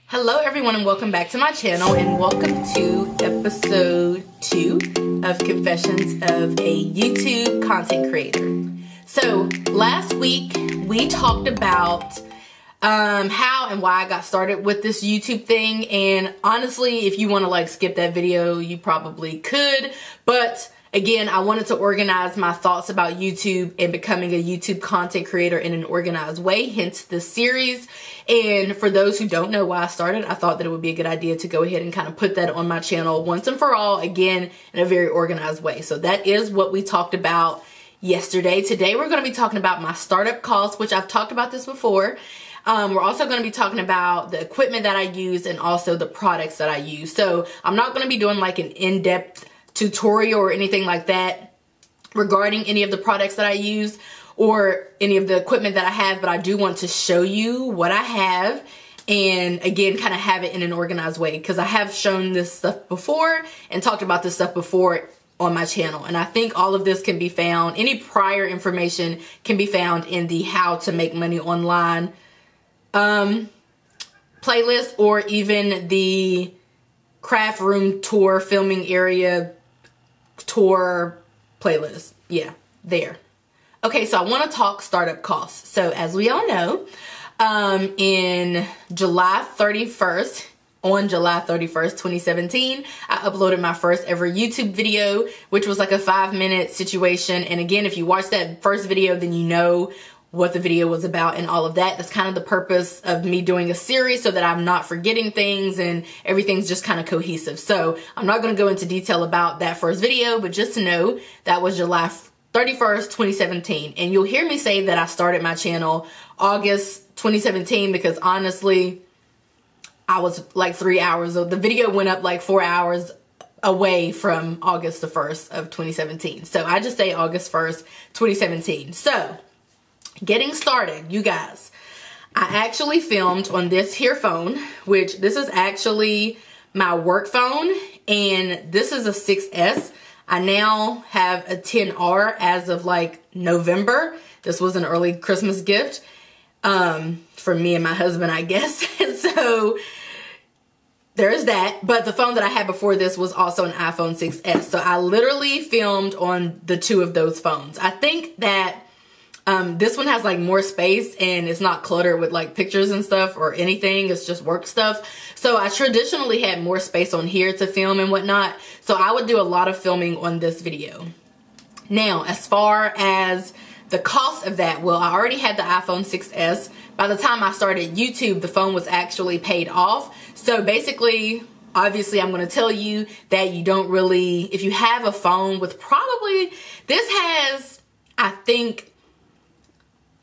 Hello everyone and welcome back to my channel and welcome to episode 2 of Confessions of a YouTube Content Creator. So last week we talked about how and why I got started with this YouTube thing, and honestly if you want to like skip that video you probably could, but again, I wanted to organize my thoughts about YouTube and becoming a YouTube content creator in an organized way, hence this series. And for those who don't know why I started, I thought that it would be a good idea to go ahead and kind of put that on my channel once and for all, again, in a very organized way. So that is what we talked about yesterday. Today, we're going to be talking about my startup costs, which I've talked about this before. We're also going to be talking about the equipment that I use and also the products that I use. So I'm not going to be doing like an in-depth tutorial or anything like that regarding any of the products that I use or any of the equipment that I have, but I do want to show you what I have and again kind of have it in an organized way, because I have shown this stuff before and talked about this stuff before on my channel, and I think all of this can be found, any prior information can be found in the how to make money online playlist, or even the craft room tour filming area tour playlist. Yeah, there. Okay, so I want to talk startup costs. So as we all know, in July 31st, on July 31st, 2017, I uploaded my first ever YouTube video, which was like a 5-minute situation. And again, if you watch that first video, then you know what the video was about and all of that. That's kind of the purpose of me doing a series, so that I'm not forgetting things and everything's just kind of cohesive. So I'm not going to go into detail about that first video, but just to know that was July 31st, 2017. And you'll hear me say that I started my channel August 2017 because honestly, I was like 3 hours. The video went up like 4 hours away from August the 1st of 2017. So I just say August 1st, 2017. So getting started, you guys, I actually filmed on this here phone, which this is actually my work phone, and this is a 6S. I now have a 10R as of like November. This was an early Christmas gift for me and my husband, I guess. So there's that. But the phone that I had before this was also an iPhone 6S. So I literally filmed on the two of those phones. I think that this one has like more space and it's not cluttered with like pictures and stuff or anything. It's just work stuff. So I traditionally had more space on here to film and whatnot. So I would do a lot of filming on this video. Now, as far as the cost of that, well, I already had the iPhone 6S. By the time I started YouTube, the phone was actually paid off. So basically, obviously, I'm going to tell you that you don't really, if you have a phone with probably, this has, I think,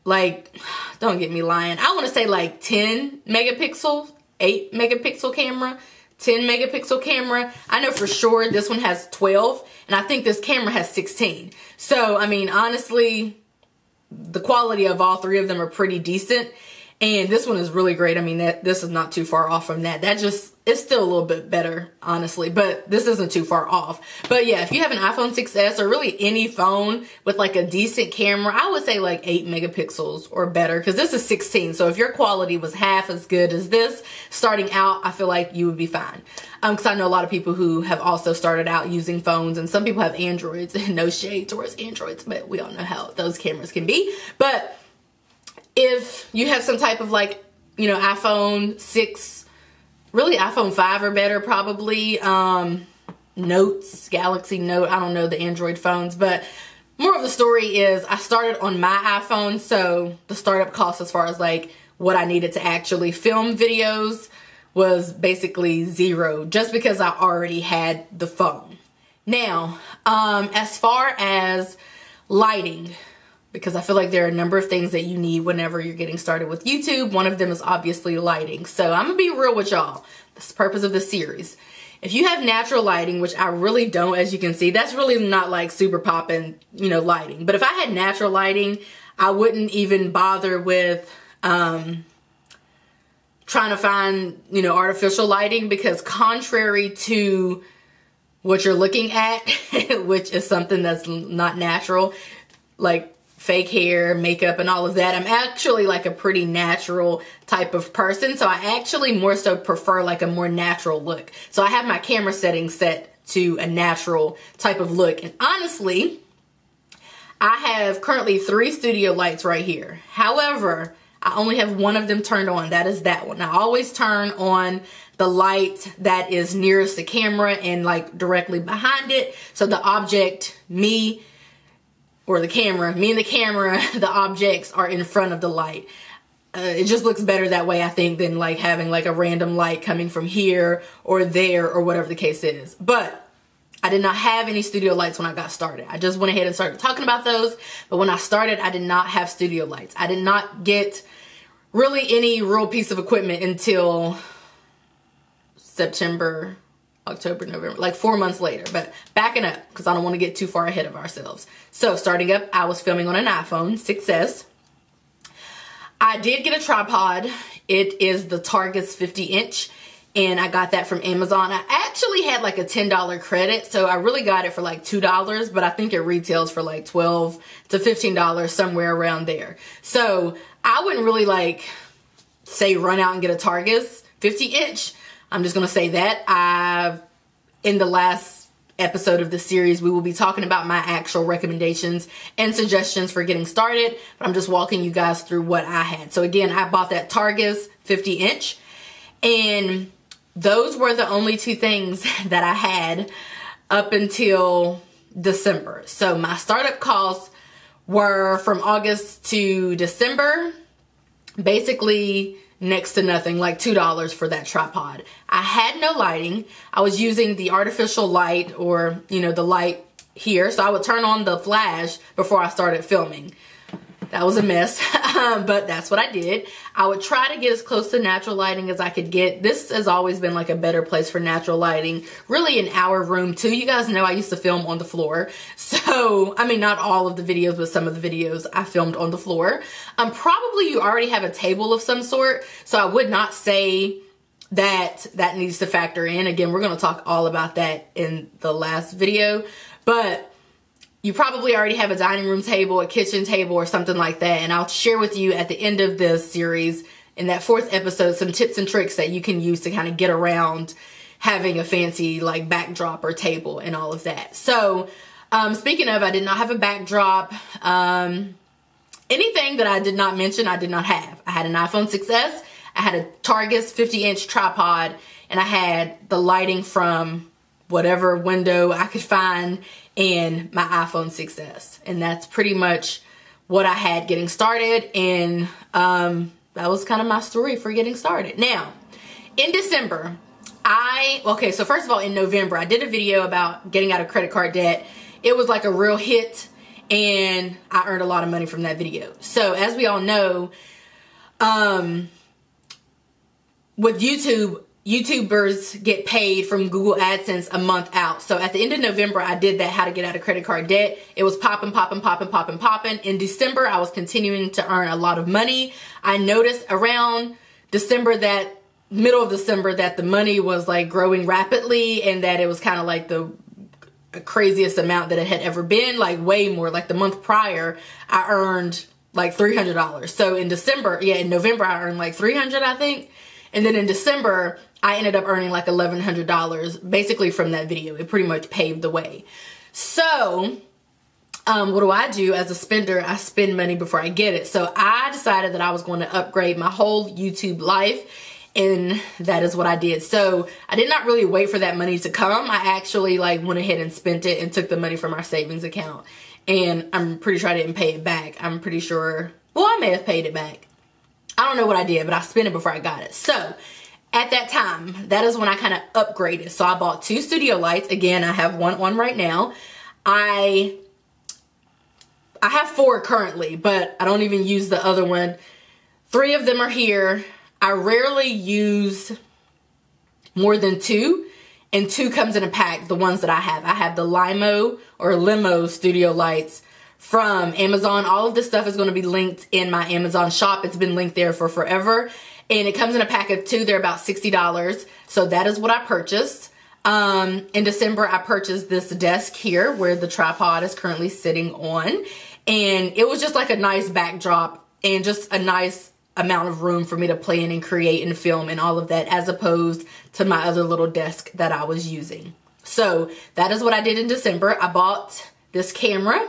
like, don't get me lying, I want to say like 10 megapixels, 8 megapixel camera, 10 megapixel camera. I know for sure this one has 12, and I think this camera has 16. So, I mean, honestly, the quality of all three of them are pretty decent. And this one is really great. I mean, this is not too far off from that. That just, it's still a little bit better, honestly, but this isn't too far off. But yeah, if you have an iPhone 6S or really any phone with like a decent camera, I would say like 8 megapixels or better, because this is 16. So if your quality was half as good as this, starting out, I feel like you would be fine. Because I know a lot of people who have also started out using phones, and some people have Androids, and no shade towards Androids, but we all know how those cameras can be. But if you have some type of like, you know, iPhone 6, really iPhone 5 or better probably, Notes, Galaxy Note, I don't know the Android phones, but more of the story is I started on my iPhone, so the startup cost as far as like what I needed to actually film videos was basically zero, just because I already had the phone. Now, as far as lighting, because I feel like there are a number of things that you need whenever you're getting started with YouTube. One of them is obviously lighting. So I'm gonna be real with y'all. That's the purpose of this series. If you have natural lighting, which I really don't, as you can see, that's really not like super poppin', you know, lighting. But if I had natural lighting, I wouldn't even bother with trying to find, you know, artificial lighting, because contrary to what you're looking at, which is something that's not natural, like fake hair, makeup, and all of that. I'm actually like a pretty natural type of person. So I actually more so prefer like a more natural look. So I have my camera settings set to a natural type of look. And honestly, I have currently 3 studio lights right here. However, I only have one of them turned on. That is that one. I always turn on the light that is nearest the camera and like directly behind it. So the object, me and the camera, the objects are in front of the light. It just looks better that way, I think, than like having like a random light coming from here or there or whatever the case is. But I did not have any studio lights when I got started. I just went ahead and started talking about those. But when I started, I did not have studio lights. I did not get really any real piece of equipment until September, October, November, like 4 months later. But backing up, because I don't want to get too far ahead of ourselves. So starting up, I was filming on an iPhone 6S. I did get a tripod. It is the Targus 50-inch. And I got that from Amazon. I actually had like a $10 credit, so I really got it for like $2, but I think it retails for like $12 to $15, somewhere around there. So I wouldn't really like say run out and get a Targus 50-inch. I'm just gonna say that. In the last episode of the series, we will be talking about my actual recommendations and suggestions for getting started, but I'm just walking you guys through what I had. So again, I bought that Targus 50-inch, and those were the only 2 things that I had up until December. So my startup costs were from August to December, basically next to nothing, like $2 for that tripod. I had no lighting. I was using the artificial light, or, you know, the light here. So I would turn on the flash before I started filming. That was a mess, but that's what I did. I would try to get as close to natural lighting as I could get. This has always been like a better place for natural lighting, really in our room too. You guys know I used to film on the floor. So, I mean, not all of the videos, but some of the videos I filmed on the floor. Probably you already have a table of some sort, so I would not say that that needs to factor in. Again, we're going to talk all about that in the last video, but you probably already have a dining room table, a kitchen table, or something like that. And I'll share with you at the end of this series, in that 4th episode, some tips and tricks that you can use to kind of get around having a fancy like backdrop or table and all of that. So speaking of, I did not have a backdrop. Anything that I did not mention, I did not have. I had an iPhone 6S, I had a Targus 50-inch tripod, and I had the lighting from whatever window I could find in my iPhone 6S. And that's pretty much what I had getting started. And that was kind of my story for getting started. Now, in December, so first of all, in November, I did a video about getting out of credit card debt. It was like a real hit, and I earned a lot of money from that video. So as we all know, with YouTube, YouTubers get paid from Google AdSense a month out. So at the end of November, I did that, how to get out of credit card debt. It was popping, popping, popping, popping, popping. In December, I was continuing to earn a lot of money. I noticed around December, that middle of December, that the money was like growing rapidly, and that it was kind of like the craziest amount that it had ever been, like way more. Like the month prior, I earned like $300. So in December, in November, I earned like $300, I think. And then in December, I ended up earning like $1,100 basically from that video. It pretty much paved the way. So what do? As a spender, I spend money before I get it. So I decided that I was going to upgrade my whole YouTube life, and that is what I did. So I did not really wait for that money to come. I actually like went ahead and spent it and took the money from our savings account. And I'm pretty sure I didn't pay it back. I'm pretty sure, well, I may have paid it back. I don't know what I did, but I spent it before I got it. So at that time, that is when I kind of upgraded. So I bought 2 studio lights. Again, I have one on right now. I have 4 currently, but I don't even use the other one. 3 of them are here. I rarely use more than 2, and 2 comes in a pack, the ones that I have. I have the Limo studio lights from Amazon. All of this stuff is going to be linked in my Amazon shop. It's been linked there for forever. And it comes in a pack of 2. They're about $60. So that is what I purchased. In December, I purchased this desk here where the tripod is currently sitting on. And it was just like a nice backdrop and just a nice amount of room for me to play in and create and film and all of that, as opposed to my other little desk that I was using. So that is what I did in December. I bought this camera.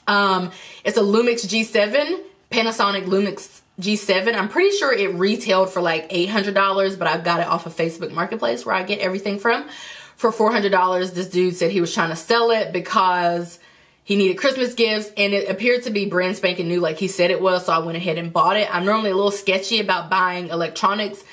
It's a Lumix G7, Panasonic Lumix G7. I'm pretty sure it retailed for like $800, but I got it off of Facebook Marketplace, where I get everything from, for $400. This dude said he was trying to sell it because he needed Christmas gifts, and it appeared to be brand spanking new like he said it was, so I went ahead and bought it. I'm normally a little sketchy about buying electronics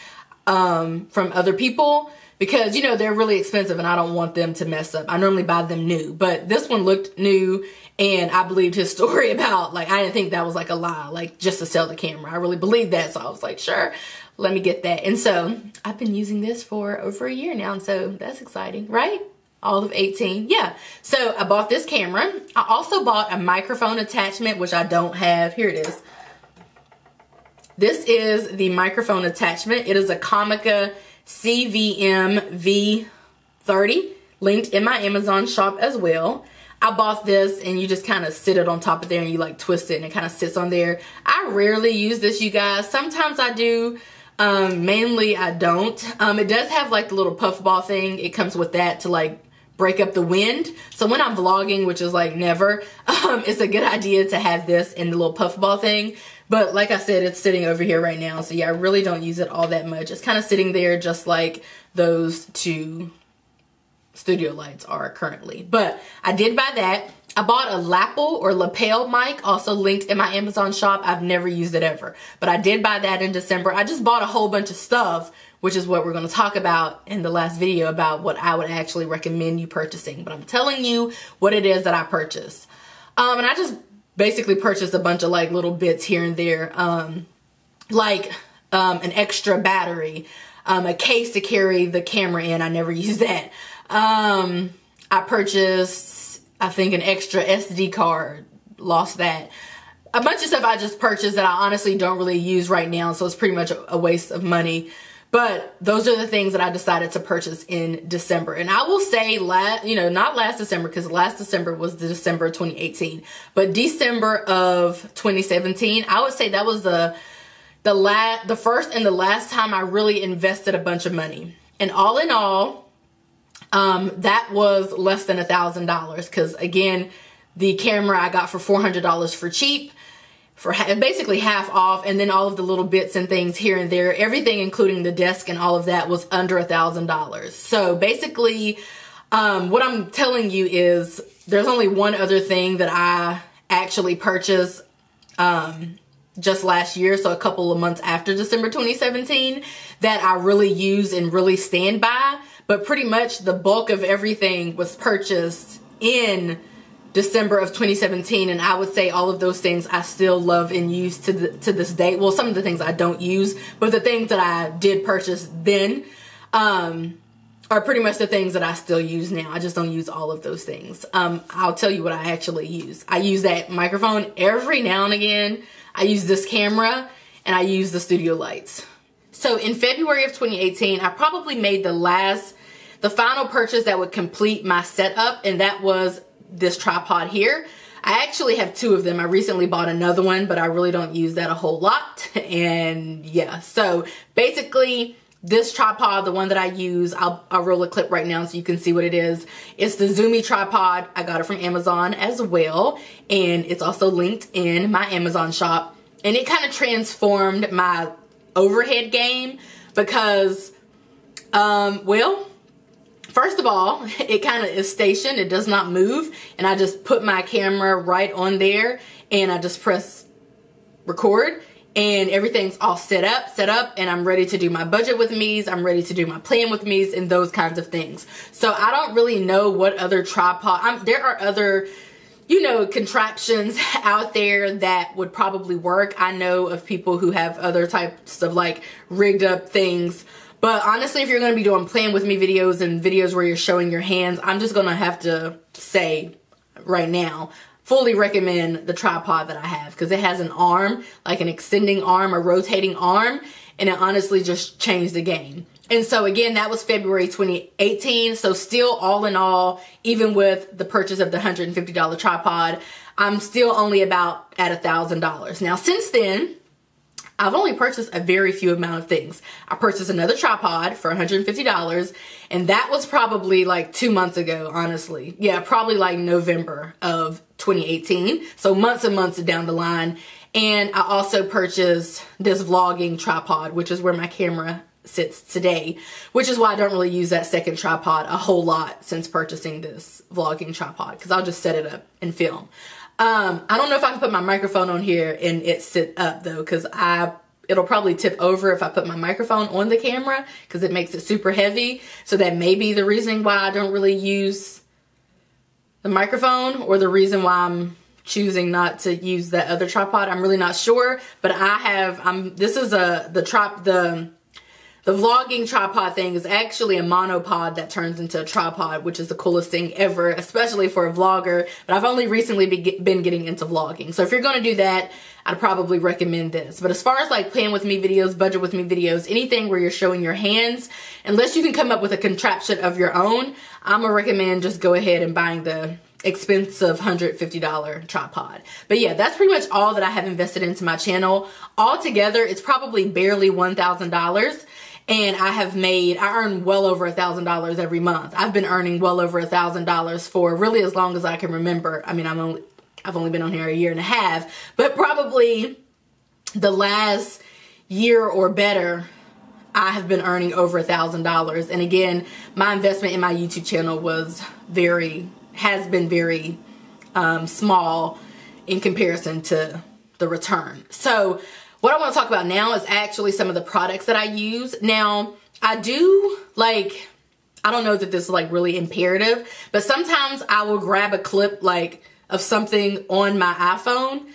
from other people because, you know, they're really expensive and I don't want them to mess up. I normally buy them new, but this one looked new, and I believed his story about, like, I didn't think that was like a lie, like just to sell the camera. I really believed that, so I was like, sure, let me get that. And so I've been using this for over a year now, and so that's exciting, right? All of 18, yeah. So I bought this camera. I also bought a microphone attachment, which I don't have. Here it is. This is the microphone attachment. It is a Comica CVM V30, linked in my Amazon shop as well. I bought this, and you just kind of sit it on top of there and you like twist it and it kind of sits on there. I rarely use this, you guys. Sometimes I do. Mainly I don't. It does have like the little puffball thing. It comes with that to like break up the wind. So when I'm vlogging, which is like never, it's a good idea to have this and the little puffball thing. But like I said, it's sitting over here right now. So yeah, I really don't use it all that much. It's kind of sitting there just like those two studio lights are currently. But I did buy that. I bought a lapel or lapel mic, also linked in my Amazon shop. I've never used it ever, but I did buy that in December. I just bought a whole bunch of stuff, which is what we're going to talk about in the last video, about what I would actually recommend you purchasing. But I'm telling you what it is that I purchased. And I just basically purchased a bunch of like little bits here and there, like an extra battery, a case to carry the camera in. I never use that. I purchased, I think, an extra SD card, lost that. A bunch of stuff I just purchased that I honestly don't really use right now, so it's pretty much a waste of money. But those are the things that I decided to purchase in December. And I will say, not last December, because last December was the December 2018, but December of 2017, I would say that was the first and the last time I really invested a bunch of money. And all in all, that was less than $1,000, because again, the camera I got for $400 for cheap, for basically half off, and then all of the little bits and things here and there, everything including the desk and all of that was under $1,000. So basically, what I'm telling you is there's only one other thing that I actually purchased just last year, so a couple of months after December 2017, that I really use and really stand by. But pretty much the bulk of everything was purchased in December of 2017, and I would say all of those things I still love and use to this day. Well, some of the things I don't use, but the things that I did purchase then are pretty much the things that I still use now. I just don't use all of those things. I'll tell you what I actually use. I use that microphone every now and again. I use this camera, and I use the studio lights. So in February of 2018, I probably made the final purchase that would complete my setup, and that was this tripod here. I actually have two of them. I recently bought another one, but I really don't use that a whole lot. And yeah, so basically this tripod, the one that I use, I'll roll a clip right now so you can see what it is. It's the Zoomy tripod. I got it from Amazon as well, and it's also linked in my Amazon shop. And it kind of transformed my overhead game because, well, first of all, it kind of is stationed. It does not move. And I just put my camera right on there and I just press record and everything's all set up, and I'm ready to do my budget with me's. I'm ready to do my plan with me's and those kinds of things. So I don't really know what other tripod, there are other, contraptions out there that would probably work. I know of people who have other types of like rigged up things. But honestly, if you're going to be doing plan with me videos and videos where you're showing your hands, I'm just going to have to say right now, fully recommend the tripod that I have, because it has an arm, like an extending arm, a rotating arm, and it honestly just changed the game. And so again, that was February 2018. So still all in all, even with the purchase of the $150 tripod, I'm still only about at $1,000. Now, since then, I've only purchased a very few amount of things. I purchased another tripod for $150, and that was probably like 2 months ago, honestly. Yeah, probably like November of 2018. So months and months down the line. And I also purchased this vlogging tripod, which is where my camera sits today, which is why I don't really use that second tripod a whole lot since purchasing this vlogging tripod, because I'll just set it up and film. I don't know if I can put my microphone on here and it sit up though, because it'll probably tip over if I put my microphone on the camera, because it makes it super heavy. So that may be the reason why I don't really use the microphone, or the reason why I'm choosing not to use that other tripod. I'm really not sure, but this is the vlogging tripod thing is actually a monopod that turns into a tripod, which is the coolest thing ever, especially for a vlogger. But I've only recently been getting into vlogging. So if you're going to do that, I'd probably recommend this. But as far as like plan with me videos, budget with me videos, anything where you're showing your hands, unless you can come up with a contraption of your own, I'm gonna recommend just go ahead and buying the expensive $150 tripod. But yeah, that's pretty much all that I have invested into my channel. Altogether, it's probably barely $1,000. And I earn well over $1,000 every month. I've been earning well over $1,000 for really as long as I can remember. I mean, I've only been on here a year and a half, but probably the last year or better, I have been earning over $1,000. And again, my investment in my YouTube channel has been very small in comparison to the return. So what I want to talk about now is actually some of the products that I use. Now, I don't know that this is like really imperative, but sometimes I will grab a clip like of something on my iPhone,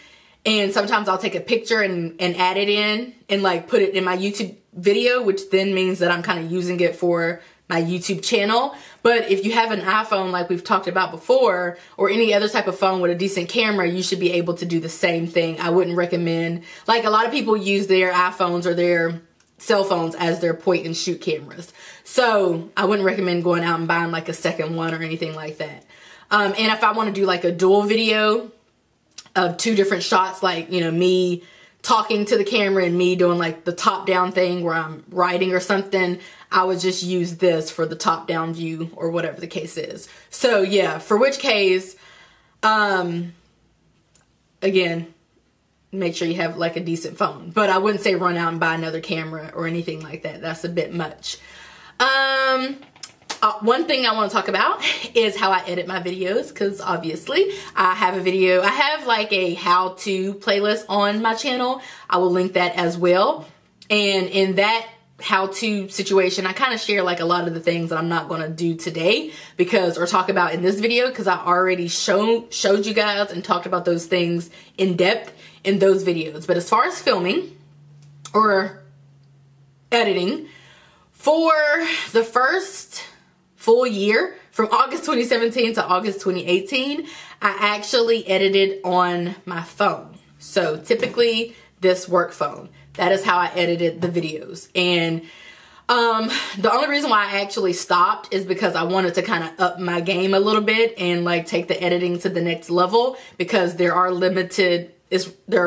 and sometimes I'll take a picture and add it in and like put it in my YouTube video, which then means that I'm kind of using it for my YouTube channel. But if you have an iPhone like we've talked about before, or any other type of phone with a decent camera, you should be able to do the same thing. I wouldn't recommend, like a lot of people use their iPhones or their cell phones as their point and shoot cameras. So I wouldn't recommend going out and buying like a second one or anything like that. And if I want to do like a dual video of 2 different shots, like, you know, me talking to the camera and me doing like the top down thing where I'm writing or something, I would just use this for the top down view or whatever the case is. So yeah, for which case, again, make sure you have like a decent phone, but I wouldn't say run out and buy another camera or anything like that. That's a bit much. One thing I want to talk about is how I edit my videos, because obviously I have like a how-to playlist on my channel. I will link that as well. And in that how-to situation, I kind of share like a lot of the things that I'm not going to do today or talk about in this video, because I already showed you guys and talked about those things in depth in those videos. But as far as filming or editing, for the first full year, from August 2017 to August 2018, I actually edited on my phone. So typically this work phone. That is how I edited the videos. And the only reason why I actually stopped is because I wanted to kind of up my game a little bit and like take the editing to the next level, because there are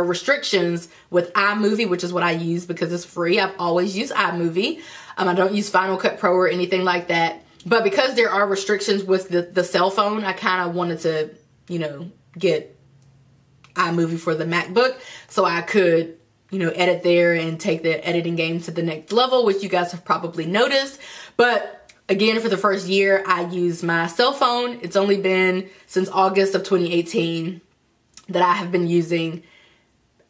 restrictions with iMovie, which is what I use because it's free. I've always used iMovie. I don't use Final Cut Pro or anything like that. But because there are restrictions with the cell phone, I kind of wanted to, you know, get iMovie for the MacBook so I could, you know, edit there and take the editing game to the next level, which you guys have probably noticed. But again, for the first year, I used my cell phone. It's only been since August of 2018 that I have been using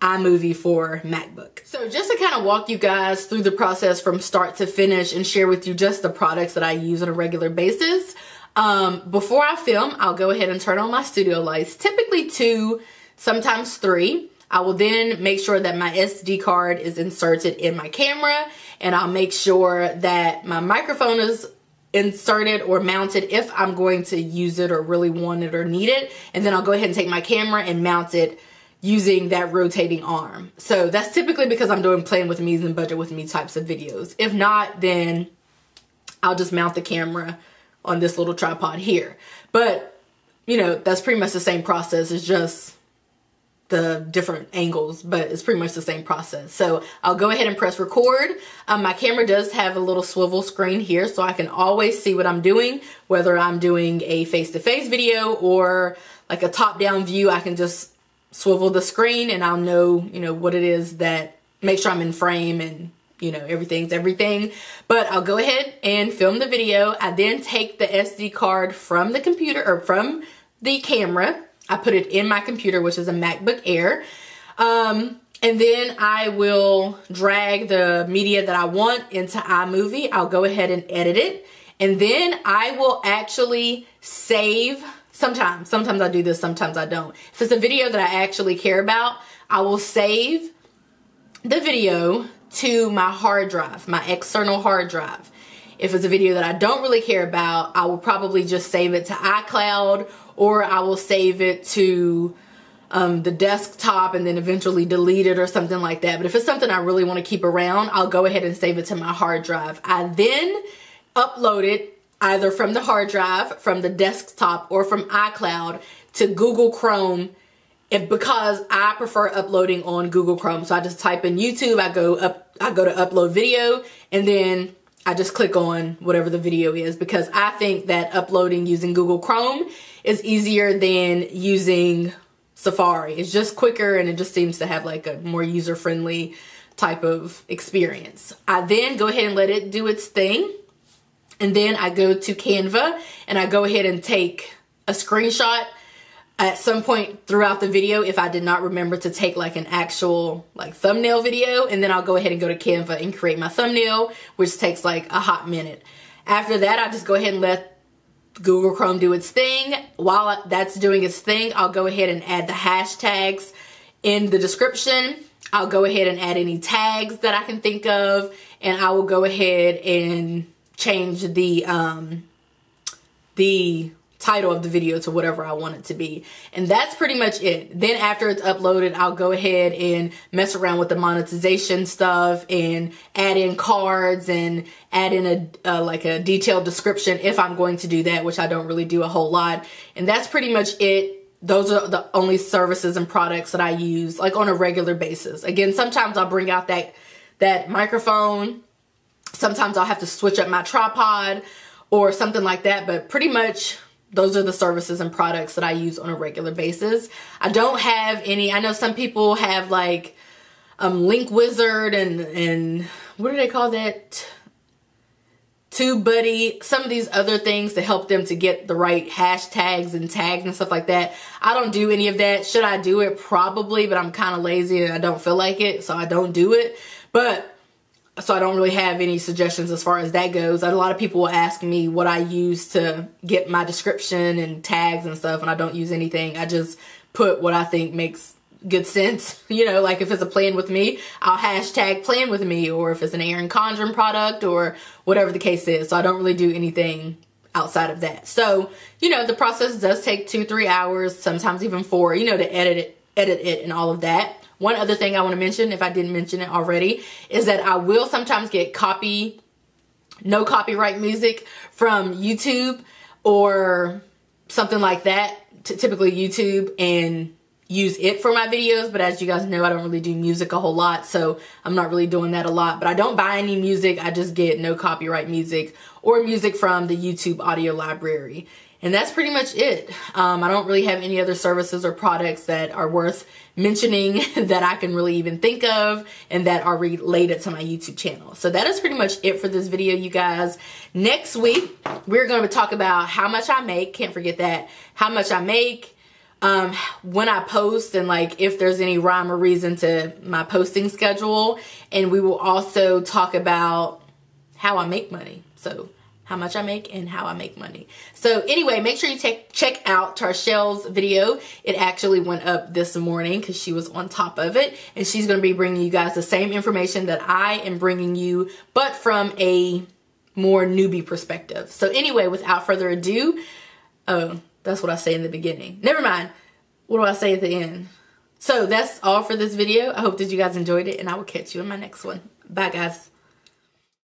iMovie for MacBook. So just to kind of walk you guys through the process from start to finish and share with you just the products that I use on a regular basis. Before I film, I'll go ahead and turn on my studio lights, typically 2, sometimes 3. I will then make sure that my SD card is inserted in my camera, and I'll make sure that my microphone is inserted or mounted if I'm going to use it or really want it or need it. And then I'll go ahead and take my camera and mount it using that rotating arm. So that's typically because I'm doing plan with me's and budget with me types of videos. If not, then I'll just mount the camera on this little tripod here. But, you know, that's pretty much the same process. It's just the different angles, but it's pretty much the same process. So I'll go ahead and press record. My camera does have a little swivel screen here, so I can always see what I'm doing, whether I'm doing a face-to-face video or like a top-down view. I can just swivel the screen and I'll know, you know, what it is, that make sure I'm in frame and, you know, everything's everything. But I'll go ahead and film the video. I then take the SD card from the computer, or from the camera. I put it in my computer, which is a MacBook Air. And then I will drag the media that I want into iMovie. I'll go ahead and edit it. And then I will actually save, sometimes I do this, sometimes I don't. If it's a video that I actually care about, I will save the video to my hard drive, my external hard drive. If it's a video that I don't really care about, I will probably just save it to iCloud, or I will save it to the desktop and then eventually delete it or something like that. But if it's something I really want to keep around, I'll go ahead and save it to my hard drive. I then upload it either from the hard drive, from the desktop, or from iCloud to Google Chrome. And because I prefer uploading on Google Chrome, so I just type in YouTube, I go to upload video, and then I just click on whatever the video is, because I think that uploading using Google Chrome is easier than using Safari. It's just quicker, and it just seems to have like a more user-friendly type of experience. I then go ahead and let it do its thing, and then I go to Canva and I go ahead and take a screenshot at some point throughout the video if I did not remember to take like an actual like thumbnail video, and then I'll go ahead and go to Canva and create my thumbnail, which takes like a hot minute. After that, I just go ahead and let Google Chrome do its thing. While that's doing its thing, I'll go ahead and add the hashtags in the description. I'll go ahead and add any tags that I can think of, and I will go ahead and change the title of the video to whatever I want it to be. And that's pretty much it. Then after it's uploaded, I'll go ahead and mess around with the monetization stuff and add in cards and add in like a detailed description if I'm going to do that, which I don't really do a whole lot. And that's pretty much it. Those are the only services and products that I use like on a regular basis. Again, sometimes I'll bring out that microphone. Sometimes I'll have to switch up my tripod or something like that, but pretty much those are the services and products that I use on a regular basis. I don't have any, I know some people have like Link Wizard and what do they call that? TubeBuddy, some of these other things to help them to get the right hashtags and tags and stuff like that. I don't do any of that. Should I do it? Probably, but I'm kind of lazy and I don't feel like it, so I don't do it. So I don't really have any suggestions as far as that goes. A lot of people will ask me what I use to get my description and tags and stuff, and I don't use anything. I just put what I think makes good sense. You know, like if it's a plan with me, I'll hashtag plan with me, or if it's an Erin Condren product or whatever the case is. So I don't really do anything outside of that. So, you know, the process does take 2-3 hours, sometimes even 4, you know, to edit it and all of that. One other thing I want to mention, if I didn't mention it already, is that I will sometimes get no copyright music from YouTube or something like that, typically YouTube, and use it for my videos. But as you guys know, I don't really do music a whole lot, so I'm not really doing that a lot. But I don't buy any music. I just get no copyright music or music from the YouTube audio library. And that's pretty much it. I don't really have any other services or products that are worth mentioning that I can really even think of and that are related to my YouTube channel. So that is pretty much it for this video, you guys. Next week, we're going to talk about how much I make. Can't forget that. How much I make, when I post, and like if there's any rhyme or reason to my posting schedule. And we will also talk about how I make money. So how much I make and how I make money. So anyway, make sure you check out Tarshel's video. It actually went up this morning because she was on top of it, and she's going to be bringing you guys the same information that I am bringing you, but from a more newbie perspective. So anyway, without further ado, oh, that's what I say in the beginning. Never mind. What do I say at the end? So that's all for this video. I hope that you guys enjoyed it, and I will catch you in my next one. Bye, guys.